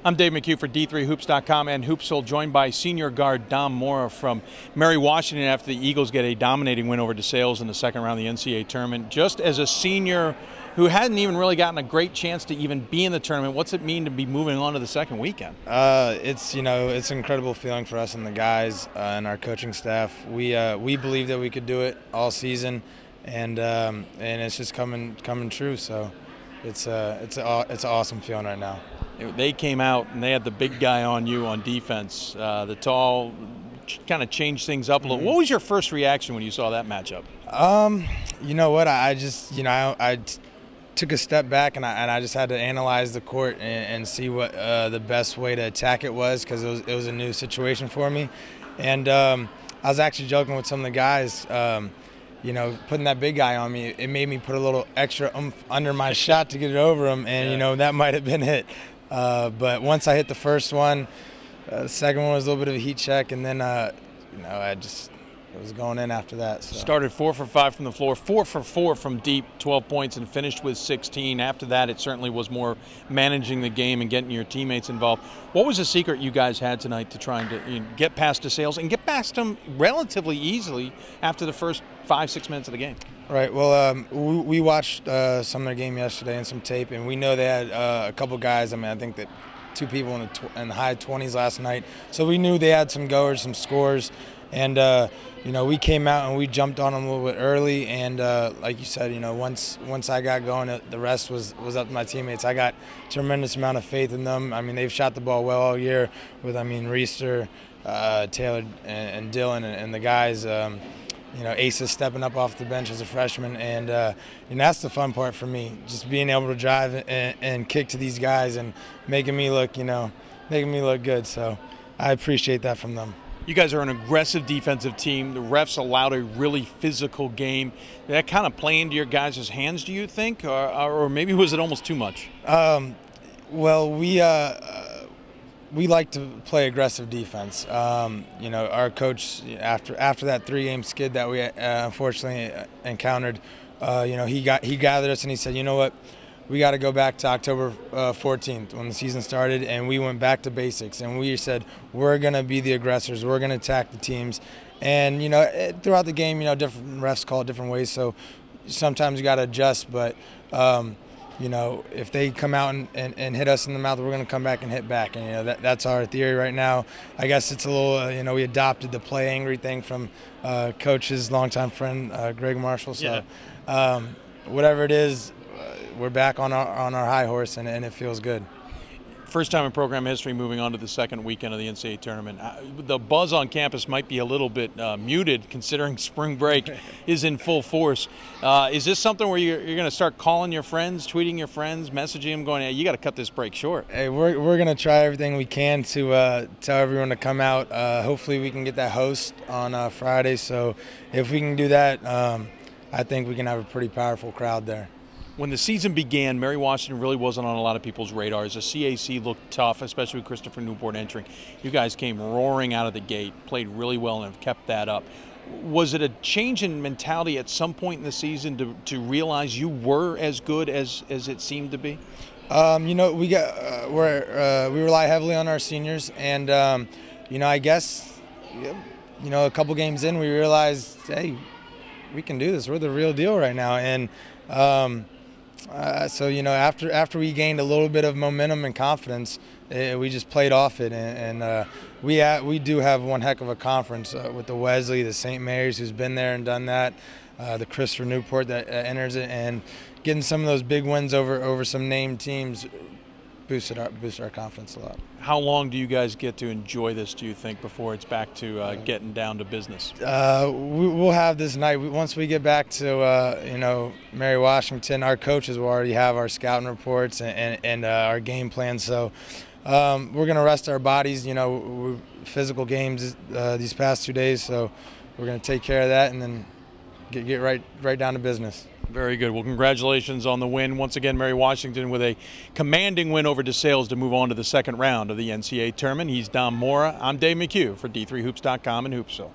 I'm Dave McHugh for D3Hoops.com and Hoopsville, joined by senior guard Dom Morra from Mary Washington after the Eagles get a dominating win over DeSales in the second round of the NCAA tournament. Just as a senior who hadn't even really gotten a great chance to even be in the tournament, what's it mean to be moving on to the second weekend? It's an incredible feeling for us and the guys and our coaching staff. We believe that we could do it all season, and it's just coming true. So it's an awesome feeling right now. They came out and they had the big guy on you on defense. The tall kind of changed things up a little. What was your first reaction when you saw that matchup? You know what? I just I took a step back and I just had to analyze the court and see what the best way to attack it was, because it was a new situation for me. And I was actually joking with some of the guys. Putting that big guy on me, it made me put a little extra oomph under my shot to get it over him, and that might have been it. But once I hit the first one, the second one was a little bit of a heat check, and then it was going in after that. So. Started 4 for 5 from the floor, 4 for 4 from deep, 12 points, and finished with 16. After that, it certainly was more managing the game and getting your teammates involved. What was the secret you guys had tonight to trying to get past DeSales and get past them relatively easily after the first 5-6 minutes of the game? Right. Well, we watched some of their game yesterday and some tape, and we know they had a couple guys. I think that 2 people in the high 20s last night. So we knew they had some goers, some scores, and we came out and we jumped on them a little bit early. And like you said, once I got going, the rest was up to my teammates. I got a tremendous amount of faith in them. They've shot the ball well all year with Reister, Taylor, and Dylan, and the guys. Ace is stepping up off the bench as a freshman, and that's the fun part for me, just being able to drive and kick to these guys and making me look good. So I appreciate that from them. You guys are an aggressive defensive team. The refs allowed a really physical game. Did that kind of play into your guys' hands, do you think, or maybe was it almost too much? Well, we like to play aggressive defense. Our coach, after that 3-game skid that we unfortunately encountered, he gathered us and he said, you know what, we got to go back to October 14th when the season started, and we went back to basics, and we said we're going to be the aggressors, we're going to attack the teams. And throughout the game, different refs call it different ways, so sometimes you got to adjust, but if they come out and hit us in the mouth, we're going to come back and hit back. And that's our theory right now. I guess it's a little, we adopted the play angry thing from Coach's longtime friend Greg Marshall. So whatever it is, we're back on our high horse, and it feels good. First time in program history moving on to the second weekend of the NCAA tournament. The buzz on campus might be a little bit muted considering spring break is in full force. Is this something where you're going to start calling your friends, tweeting your friends, messaging them, going, hey, you got to cut this break short? Hey, we're going to try everything we can to tell everyone to come out. Hopefully we can get that host on Friday. So if we can do that, I think we can have a pretty powerful crowd there. When the season began, Mary Washington really wasn't on a lot of people's radars. The CAC looked tough, especially with Christopher Newport entering. You guys came roaring out of the gate, played really well, and have kept that up. Was it a change in mentality at some point in the season to realize you were as good as it seemed to be? We rely heavily on our seniors, and I guess a couple games in, we realized, hey, we can do this. We're the real deal right now, and. So after we gained a little bit of momentum and confidence, we just played off it, and we do have one heck of a conference with the Wesley, the St. Mary's, who's been there and done that, the Christopher Newport that enters it, and getting some of those big wins over some named teams boosted our confidence a lot. How long do you guys get to enjoy this, do you think, before it's back to getting down to business? We'll have this night. Once we get back to Mary Washington, our coaches will already have our scouting reports and our game plan. So we're going to rest our bodies. Physical games these past 2 days, so we're going to take care of that and then get right down to business. Very good. Well, congratulations on the win. Once again, Mary Washington with a commanding win over DeSales to move on to the second round of the NCAA tournament. He's Dom Morra. I'm Dave McHugh for D3Hoops.com in Hoopsville.